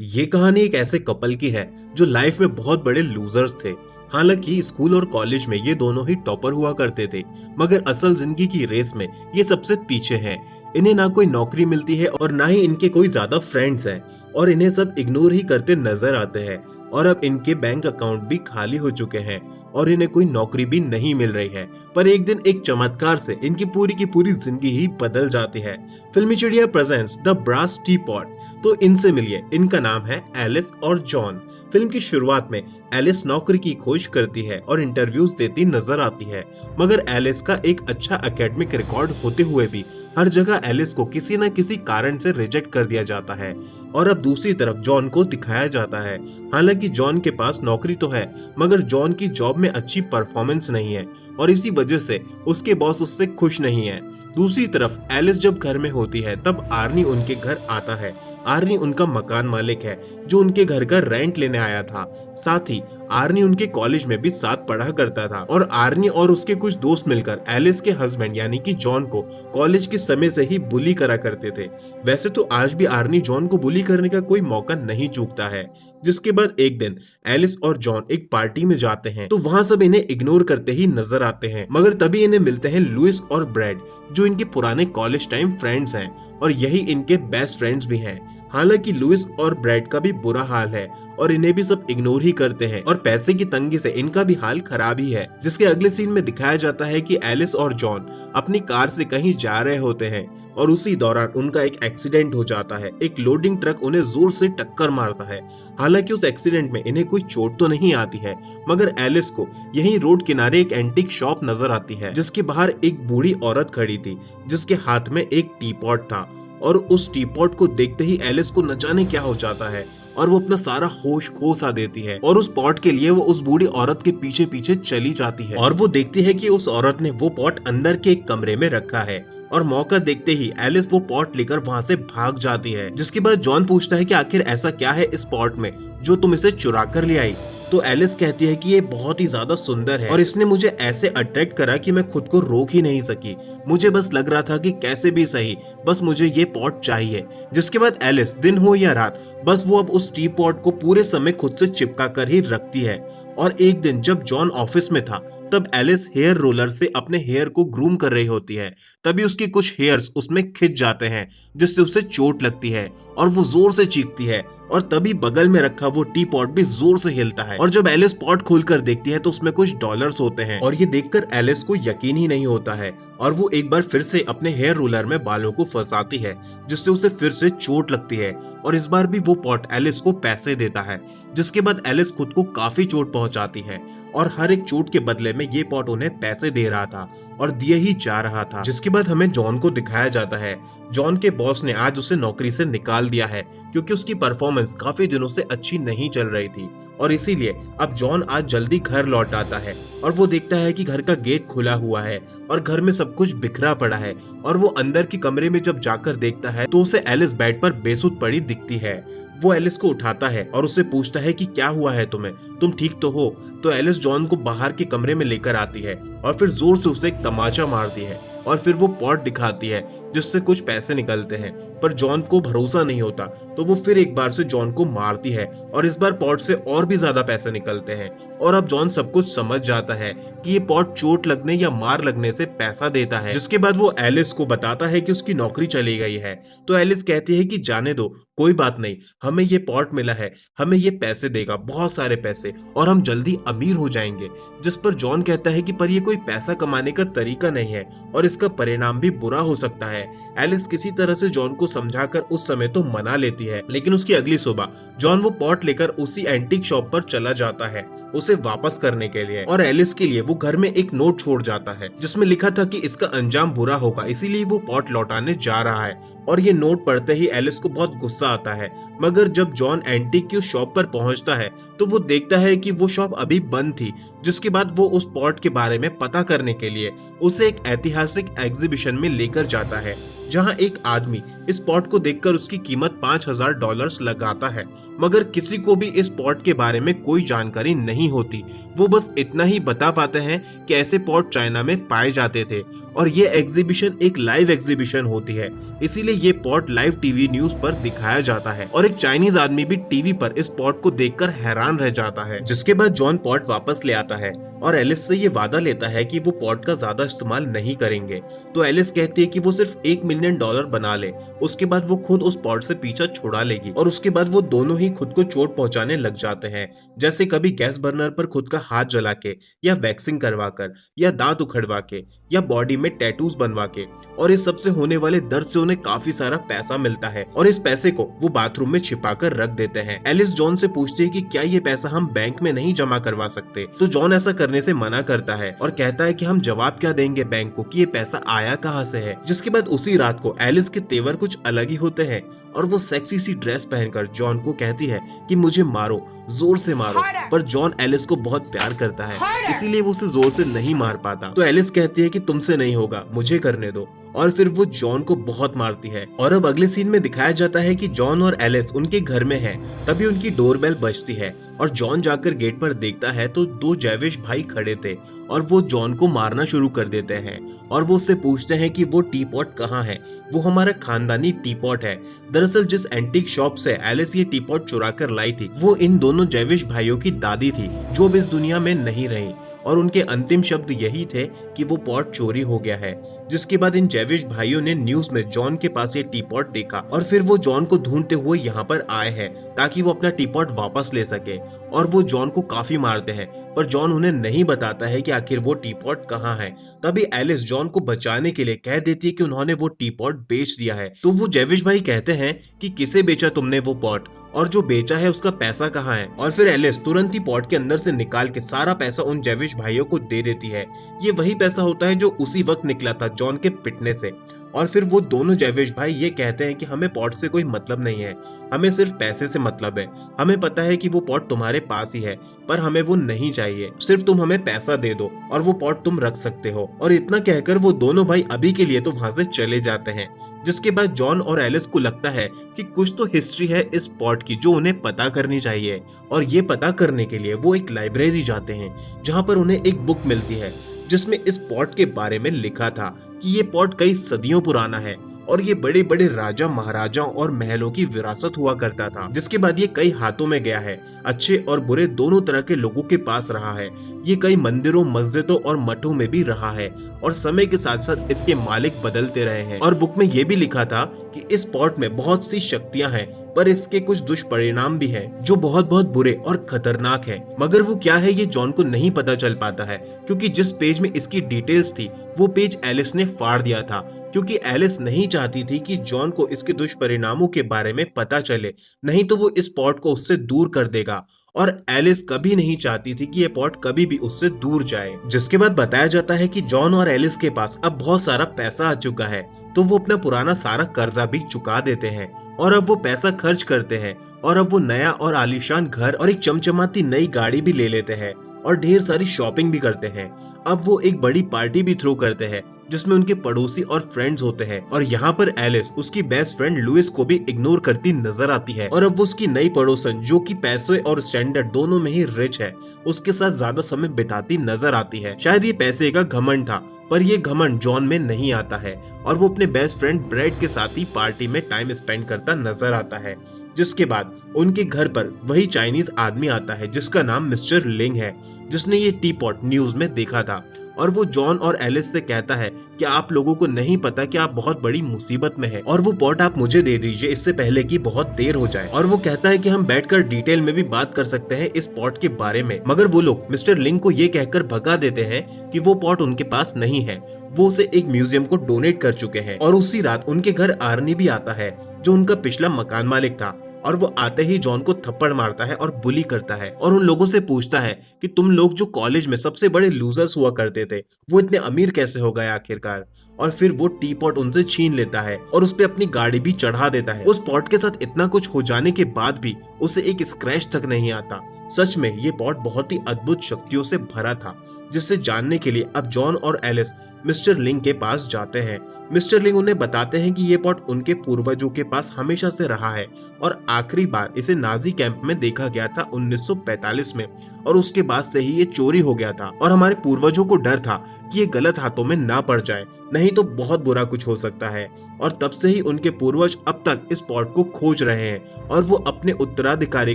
ये कहानी एक ऐसे कपल की है जो लाइफ में बहुत बड़े लूजर्स थे। हालांकि स्कूल और कॉलेज में ये दोनों ही टॉपर हुआ करते थे, मगर असल जिंदगी की रेस में ये सबसे पीछे हैं। इन्हें ना कोई नौकरी मिलती है और ना ही इनके कोई ज्यादा फ्रेंड्स हैं, और इन्हें सब इग्नोर ही करते नजर आते हैं। और अब इनके बैंक अकाउंट भी खाली हो चुके हैं और इन्हें कोई नौकरी भी नहीं मिल रही है। पर एक दिन एक चमत्कार से इनकी पूरी की पूरी जिंदगी ही बदल जाती है। फिल्मी चिड़िया presents the brass teapot. तो इनसे मिलिए, इनका नाम है एलिस और जॉन। फिल्म की शुरुआत में एलिस नौकरी की खोज करती है और इंटरव्यूज देती नजर आती है, मगर एलिस का एक अच्छा एकेडमिक रिकॉर्ड होते हुए भी हर जगह एलिस को किसी न किसी कारण से रिजेक्ट कर दिया जाता है। और अब दूसरी तरफ जॉन को दिखाया जाता है। हालांकि जॉन के पास नौकरी तो है, मगर जॉन की जॉब में अच्छी परफॉर्मेंस नहीं है और इसी वजह से उसके बॉस उससे खुश नहीं है। दूसरी तरफ एलिस जब घर में होती है तब आर्नी उनके घर आता है। आर्नी उनका मकान मालिक है जो उनके घर का रेंट लेने आया था। साथ ही आर्नी उनके कॉलेज में भी साथ पढ़ा करता था और आर्नी और उसके कुछ दोस्त मिलकर एलिस के हस्बैंड यानी कि जॉन को कॉलेज के समय से ही बुली करा करते थे। वैसे तो आज भी आर्नी जॉन को बुली करने का कोई मौका नहीं चूकता है। जिसके बाद एक दिन एलिस और जॉन एक पार्टी में जाते हैं तो वहां सब इन्हें इग्नोर करते ही नजर आते हैं, मगर तभी इन्हें मिलते हैं लुइस और ब्रैड, जो इनके पुराने कॉलेज टाइम फ्रेंड्स हैं और यही इनके बेस्ट फ्रेंड्स भी हैं। हालांकि लुइस और ब्रैड का भी बुरा हाल है और इन्हें भी सब इग्नोर ही करते हैं और पैसे की तंगी से इनका भी हाल खराब ही है। जिसके अगले सीन में दिखाया जाता है कि एलिस और जॉन अपनी कार से कहीं जा रहे होते हैं और उसी दौरान उनका एक एक्सीडेंट हो जाता है। एक लोडिंग ट्रक उन्हें जोर से टक्कर मारता है। हालांकि उस एक्सीडेंट में इन्हें कोई चोट तो नहीं आती है, मगर एलिस को यहीं रोड किनारे एक एंटीक शॉप नजर आती है जिसके बाहर एक बूढ़ी औरत खड़ी थी जिसके हाथ में एक टी पॉट था। और उस टी पॉट को देखते ही एलिस को न जाने क्या हो जाता है और वो अपना सारा होश खो सा देती है और उस पॉट के लिए वो उस बूढ़ी औरत के पीछे पीछे चली जाती है और वो देखती है कि उस औरत ने वो पॉट अंदर के एक कमरे में रखा है। और मौका देखते ही एलिस वो पॉट लेकर वहां से भाग जाती है। जिसके बाद जॉन पूछता है कि आखिर ऐसा क्या है इस पॉट में जो तुम इसे चुरा कर ले आई। तो एलिस कहती है कि ये बहुत ही ज्यादा सुंदर है और इसने मुझे ऐसे अट्रैक्ट करा कि मैं खुद को रोक ही नहीं सकी। मुझे बस लग रहा था कि कैसे भी सही, बस मुझे ये पॉट चाहिए। जिसके बाद एलिस दिन हो या रात बस वो अब उस टी पॉट को पूरे समय खुद से चिपका कर ही रखती है। और एक दिन जब जॉन ऑफिस में था तब एलिस हेयर रोलर से अपने हेयर को ग्रूम कर रही होती है। तभी उसके कुछ हेयर्स उसमें खिंच जाते हैं जिससे उसे चोट लगती है और वो जोर से चीखती है और तभी बगल में रखा वो टी पॉट भी जोर से हिलता है और जब एलिस पॉट खोलकर देखती है तो उसमें कुछ डॉलर्स होते हैं और ये देखकर एलिस को यकीन ही नहीं होता है और वो एक बार फिर से अपने हेयर रोलर में बालों को फंसाती है जिससे उसे फिर से चोट लगती है और इस बार भी वो पॉट एलिस को पैसे देता है। जिसके बाद एलिस खुद को काफी चोट पहुंचाती है और हर एक चोट के बदले में ये पॉट उन्हें पैसे दे रहा था और दिए ही जा रहा था। जिसके बाद हमें जॉन को दिखाया जाता है। जॉन के बॉस ने आज उसे नौकरी से निकाल दिया है क्योंकि उसकी परफॉर्मेंस काफी दिनों से अच्छी नहीं चल रही थी और इसीलिए अब जॉन आज जल्दी घर लौट आता है और वो देखता है कि घर का गेट खुला हुआ है और घर में सब कुछ बिखरा पड़ा है और वो अंदर के कमरे में जब जाकर देखता है तो उसे एलिस बेड पर बेसुध पड़ी दिखती है। वो एलिस को उठाता है और उससे पूछता है कि क्या हुआ है तुम्हें, तुम ठीक तो हो। तो एलिस जॉन को बाहर के कमरे में लेकर आती है और फिर जोर से उसे एक तमाचा मारती है और फिर वो पॉट दिखाती है जिससे कुछ पैसे निकलते हैं। पर जॉन को भरोसा नहीं होता तो वो फिर एक बार से जॉन को मारती है और इस बार पॉट से और भी ज्यादा पैसे निकलते हैं। और अब जॉन सब कुछ समझ जाता है कि ये पॉट चोट लगने या मार लगने से पैसा देता है। जिसके बाद वो एलिस को बताता है कि उसकी नौकरी चली गई है। तो एलिस कहती है कि जाने दो, कोई बात नहीं, हमें ये पॉट मिला है, हमें ये पैसे देगा, बहुत सारे पैसे, और हम जल्दी अमीर हो जाएंगे। जिस पर जॉन कहता है कि पर ये कोई पैसा कमाने का तरीका नहीं है और इसका परिणाम भी बुरा हो सकता है। एलिस किसी तरह से जॉन को समझाकर उस समय तो मना लेती है, लेकिन उसकी अगली सुबह जॉन वो पॉट लेकर उसी एंटीक शॉप पर चला जाता है उसे वापस करने के लिए। और एलिस के लिए वो घर में एक नोट छोड़ जाता है जिसमें लिखा था कि इसका अंजाम बुरा होगा, इसीलिए वो पॉट लौटाने जा रहा है। और ये नोट पढ़ते ही एलिस को बहुत गुस्सा आता है, मगर जब जॉन एंटीक की उस शॉप पर पहुंचता है तो वो देखता है कि वो शॉप अभी बंद थी। जिसके बाद वो उस पॉट के बारे में पता करने के लिए उसे एक ऐतिहासिक एग्जीबिशन में लेकर जाता है है, जहां एक आदमी इस पॉट को देखकर उसकी कीमत $5000 लगाता है, मगर किसी को भी इस पॉट के बारे में कोई जानकारी नहीं होती। वो बस इतना ही बता पाते हैं कि ऐसे पॉट चाइना में पाए जाते थे और ये एग्जीबिशन एक लाइव एग्जीबिशन होती है, इसीलिए ये पॉट लाइव टीवी न्यूज पर दिखाया जाता है और एक चाइनीज आदमी भी टीवी पर इस पॉट को देखकर हैरान रह जाता है। जिसके बाद जॉन पॉट वापस ले आता है और एलिस से ये वादा लेता है कि वो पॉट का ज्यादा इस्तेमाल नहीं करेंगे। तो एलिस कहती है कि वो सिर्फ $1 मिलियन बना ले, उसके बाद वो खुद उस पॉट से पीछा छुड़ा लेगी और उसके बाद वो दोनों ही खुद को चोट पहुंचाने लग जाते हैं, जैसे कभी गैस बर्नर पर खुद का हाथ जला के, या वैक्सिंग करवा कर, या दांत उखड़वा के, या बॉडी में टैटूज बनवा के। और इस सब से होने वाले दर्द से उन्हें काफी सारा पैसा मिलता है और इस पैसे को वो बाथरूम में छिपा कर रख देते हैं। एलिस जॉन से पूछती है कि क्या ये पैसा हम बैंक में नहीं जमा करवा सकते, तो जॉन ऐसा करने से मना करता है और कहता है कि हम जवाब क्या देंगे बैंक को कि ये पैसा आया कहाँ से है। जिसके बाद उसी रात को एलिस के तेवर कुछ अलग ही होते हैं और वो सेक्सी सी ड्रेस पहनकर जॉन को कहती है कि मुझे मारो, जोर से मारो। पर जॉन एलिस को बहुत प्यार करता है, इसीलिए वो उसे जोर से नहीं मार पाता। तो एलिस कहती है कि तुमसे नहीं होगा, मुझे करने दो, और फिर वो जॉन को बहुत मारती है। और अब अगले सीन में दिखाया जाता है कि जॉन और एलिस उनके घर में हैं। तभी उनकी डोरबेल बजती है और जॉन जाकर गेट पर देखता है तो 2 जैविश भाई खड़े थे और वो जॉन को मारना शुरू कर देते हैं और वो उससे पूछते हैं कि वो टी पॉट कहाँ है। वो हमारा खानदानी टी पॉट है। दरअसल जिस एंटीक शॉप से एलिस ये टी पॉट चुरा कर लाई थी वो इन दोनों जैविश भाइयों की दादी थी, जो अब इस दुनिया में नहीं रही, और उनके अंतिम शब्द यही थे कि वो पॉट चोरी हो गया है। जिसके बाद इन जैविश भाइयों ने न्यूज में जॉन के पास ये टी पॉट देखा और फिर वो जॉन को ढूंढते हुए यहाँ पर आए हैं ताकि वो अपना टी पॉट वापस ले सके। और वो जॉन को काफी मारते हैं, पर जॉन उन्हें नहीं बताता है कि आखिर वो टी पॉट कहाँ है। तभी एलिस जॉन को बचाने के लिए कह देती है कि उन्होंने वो टी पॉट बेच दिया है। तो वो जैविश भाई कहते हैं कि किसे बेचा तुमने वो पॉट, और जो बेचा है उसका पैसा कहाँ है। और फिर एलिस तुरंत ही पॉट के अंदर से निकाल के सारा पैसा उन जैविश भाइयों को दे देती है। ये वही पैसा होता है जो उसी वक्त निकला था जॉन के पिटने से। और फिर वो दोनों जैविश भाई ये कहते हैं कि हमें पॉट से कोई मतलब नहीं है, हमें सिर्फ पैसे से मतलब है। हमें पता है कि वो पॉट तुम्हारे पास ही है, पर हमें वो नहीं चाहिए, सिर्फ तुम हमें पैसा दे दो और वो पॉट तुम रख सकते हो। और इतना कहकर वो दोनों भाई अभी के लिए तो वहां से चले जाते हैं। जिसके बाद जॉन और एलिस को लगता है कि कुछ तो हिस्ट्री है इस पॉट की जो उन्हें पता करनी चाहिए, और ये पता करने के लिए वो एक लाइब्रेरी जाते हैं जहाँ पर उन्हें एक बुक मिलती है जिसमें इस पॉट के बारे में लिखा था कि ये पॉट कई सदियों पुराना है और ये बड़े बड़े राजा महाराजाओं और महलों की विरासत हुआ करता था। जिसके बाद ये कई हाथों में गया है, अच्छे और बुरे दोनों तरह के लोगों के पास रहा है। ये कई मंदिरों, मस्जिदों और मठों में भी रहा है और समय के साथ साथ इसके मालिक बदलते रहे हैं। और बुक में ये भी लिखा था कि इस पॉट में बहुत सी शक्तियां हैं, पर इसके कुछ दुष्परिणाम भी हैं जो बहुत बहुत बुरे और खतरनाक हैं। मगर वो क्या है ये जॉन को नहीं पता चल पाता है, क्योंकि जिस पेज में इसकी डिटेल्स थी वो पेज एलिस ने फाड़ दिया था, क्योंकि एलिस नहीं चाहती थी कि जॉन को इसके दुष्परिणामों के बारे में पता चले, नहीं तो वो इस पॉट को उससे दूर कर देगा। और एलिस कभी नहीं चाहती थी कि ये पॉट कभी भी उससे दूर जाए। जिसके बाद बताया जाता है कि जॉन और एलिस के पास अब बहुत सारा पैसा आ चुका है, तो वो अपना पुराना सारा कर्जा भी चुका देते हैं और अब वो पैसा खर्च करते हैं और अब वो नया और आलीशान घर और एक चमचमाती नई गाड़ी भी ले लेते हैं और ढेर सारी शॉपिंग भी करते हैं। अब वो एक बड़ी पार्टी भी थ्रो करते हैं जिसमें उनके पड़ोसी और फ्रेंड्स होते हैं। और यहाँ पर एलिस उसकी बेस्ट फ्रेंड लुइस को भी इग्नोर करती नजर आती है और अब वो उसकी नई पड़ोसन जो कि पैसे और स्टैंडर्ड दोनों में ही रिच है उसके साथ ज्यादा समय बिताती नजर आती है। शायद ये पैसे का घमंड था, पर ये घमंड जॉन में नहीं आता है और वो अपने बेस्ट फ्रेंड ब्रेड के साथ ही पार्टी में टाइम स्पेंड करता नजर आता है। जिसके बाद उनके घर पर वही चाइनीज आदमी आता है जिसका नाम मिस्टर लिंग है, जिसने ये टी पॉट न्यूज में देखा था। और वो जॉन और एलिस से कहता है कि आप लोगों को नहीं पता कि आप बहुत बड़ी मुसीबत में हैं और वो पॉट आप मुझे दे दीजिए इससे पहले कि बहुत देर हो जाए। और वो कहता है कि हम बैठकर डिटेल में भी बात कर सकते हैं इस पॉट के बारे में। मगर वो लोग मिस्टर लिंग को ये कहकर भगा देते हैं कि वो पॉट उनके पास नहीं है, वो उसे एक म्यूजियम को डोनेट कर चुके हैं। और उसी रात उनके घर आर्नी भी आता है जो उनका पिछला मकान मालिक था, और वो आते ही जॉन को थप्पड़ मारता है और बुली करता है और उन लोगों से पूछता है कि तुम लोग जो कॉलेज में सबसे बड़े लूजर्स हुआ करते थे वो इतने अमीर कैसे हो गए आखिरकार। और फिर वो टी पॉट उनसे छीन लेता है और उस पे अपनी गाड़ी भी चढ़ा देता है। उस पॉट के साथ इतना कुछ हो जाने के बाद भी उसे एक स्क्रैच तक नहीं आता। सच में ये पॉट बहुत ही अद्भुत शक्तियों से भरा था, जिससे जानने के लिए अब जॉन और एलिस मिस्टर लिंग के पास जाते हैं। मिस्टर लिंग उन्हें बताते हैं कि ये पॉट उनके पूर्वजों के पास हमेशा से रहा है और आखिरी बार इसे नाजी कैंप में देखा गया था 1945 में, और उसके बाद से ही ये चोरी हो गया था। और हमारे पूर्वजों को डर था कि ये गलत हाथों में ना पड़ जाए, नहीं तो बहुत बुरा कुछ हो सकता है। और तब से ही उनके पूर्वज अब तक इस पॉट को खोज रहे हैं और वो अपने उत्तराधिकारी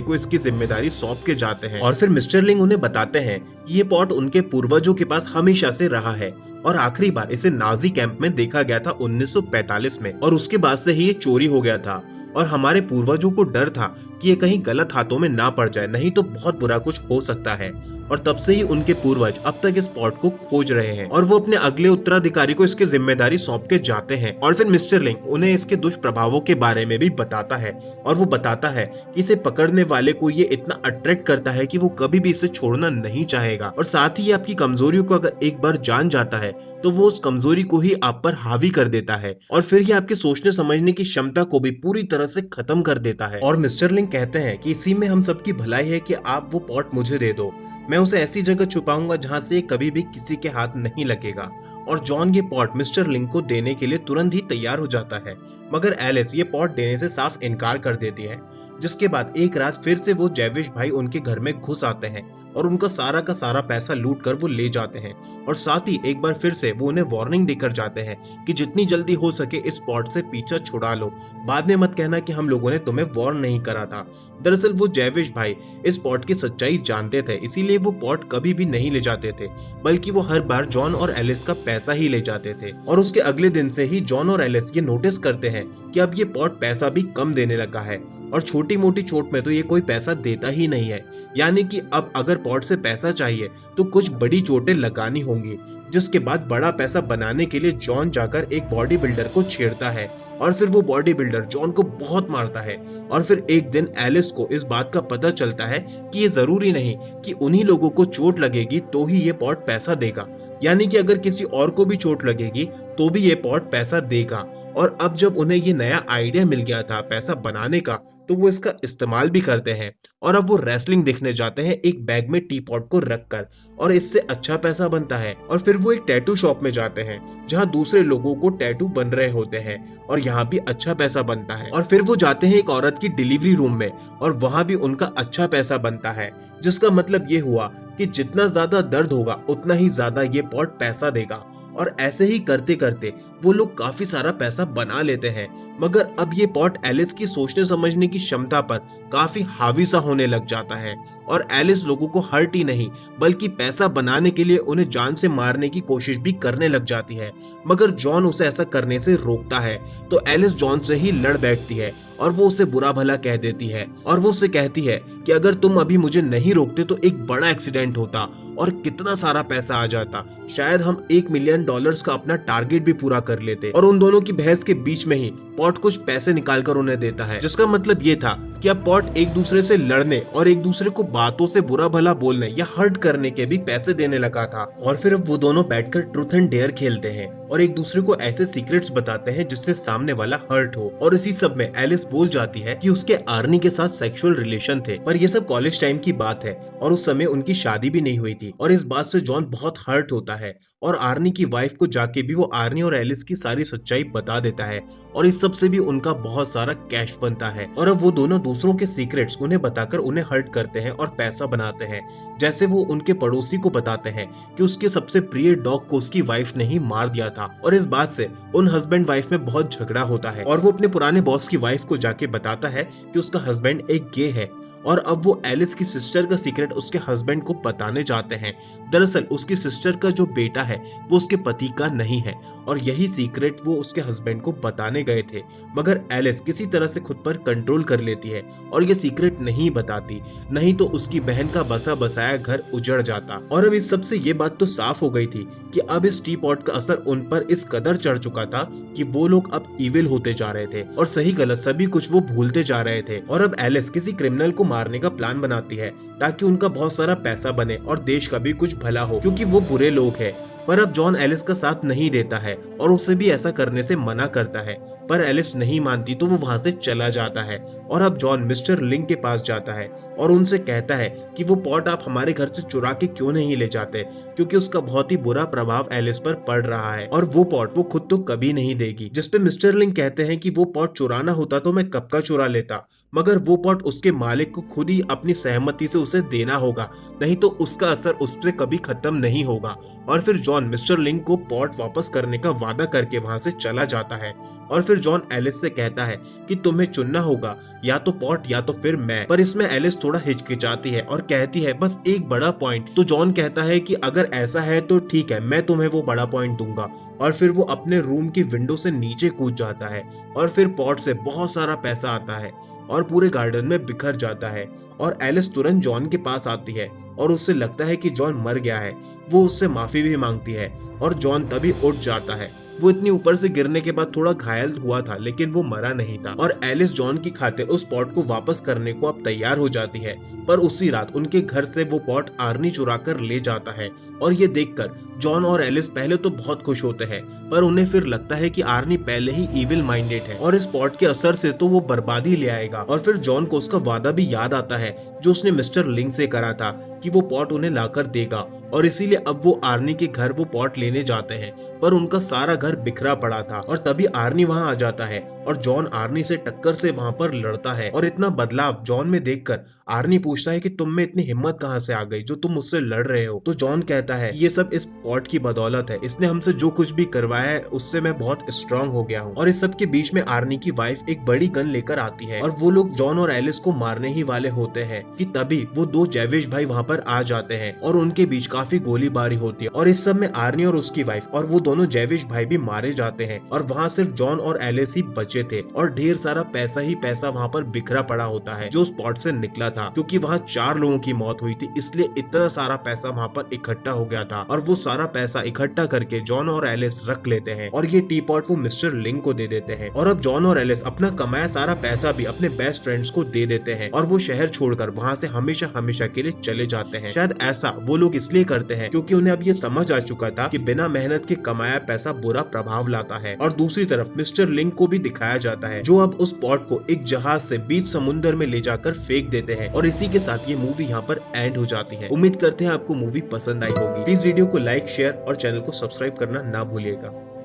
को इसकी जिम्मेदारी सौंप के जाते हैं। और फिर मिस्टर लिंग उन्हें बताते हैं कि ये पॉट उनके पूर्वजों के पास हमेशा से रहा है और आखिरी बार इसे नाजी कैंप में देखा गया था 1945 में, और उसके बाद से ही ये चोरी हो गया था। और हमारे पूर्वजों को डर था कि ये कहीं गलत हाथों में ना पड़ जाए, नहीं तो बहुत बुरा कुछ हो सकता है। और तब से ही उनके पूर्वज अब तक इस पॉट को खोज रहे हैं और वो अपने अगले उत्तराधिकारी को इसकी जिम्मेदारी सौंप के जाते हैं। और फिर मिस्टर लिंग उन्हें इसके दुष्प्रभावों के बारे में भी बताता है और वो बताता है कि इसे पकड़ने वाले को ये इतना अट्रैक्ट करता है कि वो कभी भी इसे छोड़ना नहीं चाहेगा, और साथ ही आपकी कमजोरियों को अगर एक बार जान जाता है तो वो उस कमजोरी को ही आप पर हावी कर देता है और फिर ये आपके सोचने समझने की क्षमता को भी पूरी तरह से खत्म कर देता है। और मिस्टर लिंग कहते हैं कि इसी में हम सबकी भलाई है कि आप वो पॉट मुझे दे दो, मैं उसे ऐसी जगह छुपाऊंगा जहां से कभी भी किसी के हाथ नहीं लगेगा। और जॉन ये पॉट मिस्टर लिंग को देने के लिए तुरंत ही तैयार हो जाता है, मगर एलिस ये पॉट देने से साफ इनकार कर देती है। जिसके बाद एक रात फिर से वो जैविश भाई उनके घर में घुस आते हैं और उनका सारा का सारा पैसा लूट कर वो ले जाते हैं, और साथ ही एक बार फिर से वो उन्हें वार्निंग देकर जाते हैं कि जितनी जल्दी हो सके इस पॉट से पीछा छुड़ा लो, बाद में मत कहना कि हम लोगों ने तुम्हें वार्न नहीं करा था। दरअसल वो जैविश भाई इस पॉट की सच्चाई जानते थे, इसीलिए वो पॉट कभी भी नहीं ले जाते थे, बल्कि वो हर बार जॉन और एलिस का पैसा ही ले जाते थे। और उसके अगले दिन से ही जॉन और एलिस ये नोटिस करते हैं कि अब ये पॉट पैसा भी कम देने लगा है, और छोटी मोटी चोट में तो ये कोई पैसा देता ही नहीं है। यानी कि अब अगर पॉट से पैसा चाहिए तो कुछ बड़ी चोटें लगानी होंगी। जिसके बाद बड़ा पैसा बनाने के लिए जॉन जाकर एक बॉडी बिल्डर को छेड़ता है और फिर वो बॉडी बिल्डर जॉन को बहुत मारता है। और फिर एक दिन एलिस को इस बात का पता चलता है कि ये जरूरी नहीं कि उन्हीं लोगों को चोट लगेगी तो ही ये पॉट पैसा देगा, यानी कि अगर किसी और को भी चोट लगेगी तो भी ये पॉट पैसा देगा। और अब जब उन्हें ये नया आइडिया मिल गया था पैसा बनाने का, तो वो इसका इस्तेमाल भी करते हैं। और अब वो रेसलिंग देखने जाते हैं एक बैग में टी पॉट को रखकर, और इससे अच्छा पैसा बनता है। और फिर वो एक टैटू शॉप में जाते हैं जहाँ दूसरे लोगों को टैटू बन रहे होते हैं, और यहाँ भी अच्छा पैसा बनता है। और फिर वो जाते हैं एक औरत की डिलीवरी रूम में, और वहाँ भी उनका अच्छा पैसा बनता है, जिसका मतलब ये हुआ कि जितना ज्यादा दर्द होगा उतना ही ज्यादा ये पॉट पैसा देगा। और ऐसे ही करते करते वो लोग काफी सारा पैसा बना लेते हैं। मगर अब ये पॉट एलिस की सोचने समझने की क्षमता पर काफी हावी सा होने लग जाता है, और एलिस लोगों को हर्ट ही नहीं बल्कि पैसा बनाने के लिए उन्हें जान से मारने की कोशिश भी करने लग जाती है। मगर जॉन उसे ऐसा करने से रोकता है, तो एलिस जॉन से ही लड़ बैठती है और वो उसे बुरा भला कह देती है, और वो उसे कहती है कि अगर तुम अभी मुझे नहीं रोकते तो एक बड़ा एक्सीडेंट होता और कितना सारा पैसा आ जाता, शायद हम $1 मिलियन का अपना टारगेट भी पूरा कर लेते। और उन दोनों की बहस के बीच में ही पॉट कुछ पैसे निकालकर उन्हें देता है, जिसका मतलब ये था कि अब पॉट एक दूसरे से लड़ने और एक दूसरे को बातों से बुरा भला बोलने या हर्ट करने के भी पैसे देने लगा था। और फिर अब वो दोनों बैठकर ट्रूथ एंड डेयर खेलते हैं और एक दूसरे को ऐसे सीक्रेट्स बताते हैं जिससे सामने वाला हर्ट हो। और इसी सब में एलिस बोल जाती है कि उसके आर्नी के साथ सेक्सुअल रिलेशन थे, पर ये सब कॉलेज टाइम की बात है और उस समय उनकी शादी भी नहीं हुई थी। और इस बात से जॉन बहुत हर्ट होता है और आर्नी की वाइफ को जाके भी वो आर्नी और एलिस की सारी सच्चाई बता देता है, और इस सब से भी उनका बहुत सारा कैश बनता है। और अब वो दोनों दूसरों के सीक्रेट्स उन्हें बताकर उन्हें हर्ट करते हैं और पैसा बनाते हैं। जैसे वो उनके पड़ोसी को बताते हैं कि उसके सबसे प्रिय डॉग को उसकी वाइफ ने ही मार दिया था, और इस बात से उन हस्बैंड वाइफ में बहुत झगड़ा होता है। और वो अपने पुराने बॉस की वाइफ को जाके बताता है कि उसका हस्बैंड एक गे है, और अब वो एलिस की सिस्टर का सीक्रेट उसके हस्बैंड को बताने जाते हैं। दरअसल उसकी सिस्टर का जो बेटा है वो उसके पति का नहीं है, और यही सीक्रेट वो उसके हस्बैंड को बताने गए थे। मगर एलिस किसी तरह से खुद पर कंट्रोल कर लेती है और ये सीक्रेट नहीं बताती, नहीं तो उसकी बहन का बसा बसाया घर उजड़ जाता। और अब इस सबसे ये बात तो साफ हो गई थी कि अब इस टी पॉट का असर उन पर इस कदर चढ़ चुका था कि वो लोग अब इविल होते जा रहे थे और सही गलत सभी कुछ वो भूलते जा रहे थे। और अब एलिस किसी क्रिमिनल को मारने का प्लान बनाती है ताकि उनका बहुत सारा पैसा बने और देश का भी कुछ भला हो, क्योंकि वो बुरे लोग हैं पर अब जॉन एलिस का साथ नहीं देता है और उसे भी ऐसा करने से मना करता है, पर एलिस नहीं मानती तो वो वहां से चला जाता है। और अब जॉन मिस्टर लिंग के पास जाता है और उनसे कहता है कि वो पॉट आप हमारे घर से चुरा के क्यों नहीं ले जाते, क्योंकि उसका बहुत ही बुरा प्रभाव एलिस पर पड़ रहा है और वो पॉट वो खुद तो कभी नहीं देगी। जिसपे मिस्टर लिंग कहते हैं कि वो पॉट चुराना होता तो मैं कब का चुरा लेता, मगर वो पॉट उसके मालिक को खुद ही अपनी सहमति से उसे देना होगा, नहीं तो उसका असर उस पर कभी खत्म नहीं होगा। और फिर जॉन मिस्टर लिंग को पॉट वापस करने का वादा करके वहां से चला जाता है। और फिर जॉन एलिस से कहता है कि तुम्हें चुनना होगा, या तो पॉट या तो फिर मैं। पर इसमें एलिस थोड़ा हिचकिचाती है और कहती है बस एक बड़ा पॉइंट। तो जॉन कहता है कि अगर ऐसा है तो ठीक है, मैं तुम्हें वो बड़ा पॉइंट दूंगा। और फिर वो अपने रूम की विंडो से नीचे कूद जाता है और फिर पॉट से बहुत सारा पैसा आता है और पूरे गार्डन में बिखर जाता है। और एलिस तुरंत जॉन के पास आती है और उससे लगता है कि जॉन मर गया है। वो उससे माफी भी मांगती है और जॉन तभी उठ जाता है। वो इतनी ऊपर से गिरने के बाद थोड़ा घायल हुआ था, लेकिन वो मरा नहीं था। और एलिस जॉन की खातिर उस पॉट को वापस करने को अब तैयार हो जाती है। पर उसी रात उनके घर से वो पॉट आर्नी चुरा कर ले जाता है। और ये देखकर जॉन और एलिस पहले तो बहुत खुश होते हैं, पर उन्हें फिर लगता है कि आर्नी पहले ही इविल माइंडेड है और इस पॉट के असर से तो वो बर्बादी ले आएगा। और फिर जॉन को उसका वादा भी याद आता है जो उसने मिस्टर लिंग से करा था कि वो पॉट उन्हें लाकर देगा। और इसीलिए अब वो आर्नी के घर वो पॉट लेने जाते हैं, पर उनका सारा घर बिखरा पड़ा था। और तभी आर्नी वहां आ जाता है और जॉन आर्नी से टक्कर से वहां पर लड़ता है। और इतना बदलाव जॉन में देखकर आर्नी पूछता है कि तुम में इतनी हिम्मत कहां से आ गई जो तुम मुझसे लड़ रहे हो। तो जॉन कहता है कि ये सब इस पॉट की बदौलत है, इसने हमसे जो कुछ भी करवाया है उससे मैं बहुत स्ट्रांग हो गया हूँ। और इस सब के बीच में आर्नी की वाइफ एक बड़ी गन लेकर आती है और वो लोग जॉन और एलिस को मारने ही वाले होते हैं कि तभी वो दो जैविश भाई वहां पर आ जाते हैं और उनके बीच काफी गोलीबारी होती है। और इस सब में आर्नी और उसकी वाइफ और वो दोनों जैविश भाई भी मारे जाते हैं और वहाँ सिर्फ जॉन और एलिस ही बचे थे। और ढेर सारा पैसा ही पैसा वहाँ पर बिखरा पड़ा होता है जो स्पॉट से निकला था, क्योंकि वहाँ 4 लोगों की मौत हुई थी, इसलिए इतना सारा पैसा वहाँ पर इकट्ठा हो गया था। और वो सारा पैसा इकट्ठा करके जॉन और एलिस रख लेते हैं और ये टी पॉट वो मिस्टर लिंग को दे देते हैं। और अब जॉन और एलिस अपना कमाया सारा पैसा भी अपने बेस्ट फ्रेंड्स को दे देते हैं और वो शहर छोड़कर वहाँ से हमेशा हमेशा के लिए चले जाते हैं। शायद ऐसा वो लोग इसलिए करते हैं क्योंकि उन्हें अब ये समझ आ चुका था कि बिना मेहनत के कमाया पैसा बुरा प्रभाव लाता है। और दूसरी तरफ मिस्टर लिंग को भी दिखाया जाता है जो अब उस पॉट को एक जहाज से बीच समुद्र में ले जाकर फेंक देते हैं। और इसी के साथ ये मूवी यहाँ पर एंड हो जाती है। उम्मीद करते हैं आपको मूवी पसंद आई होगी। प्लीज वीडियो को लाइक, शेयर और चैनल को सब्सक्राइब करना ना भूलिएगा।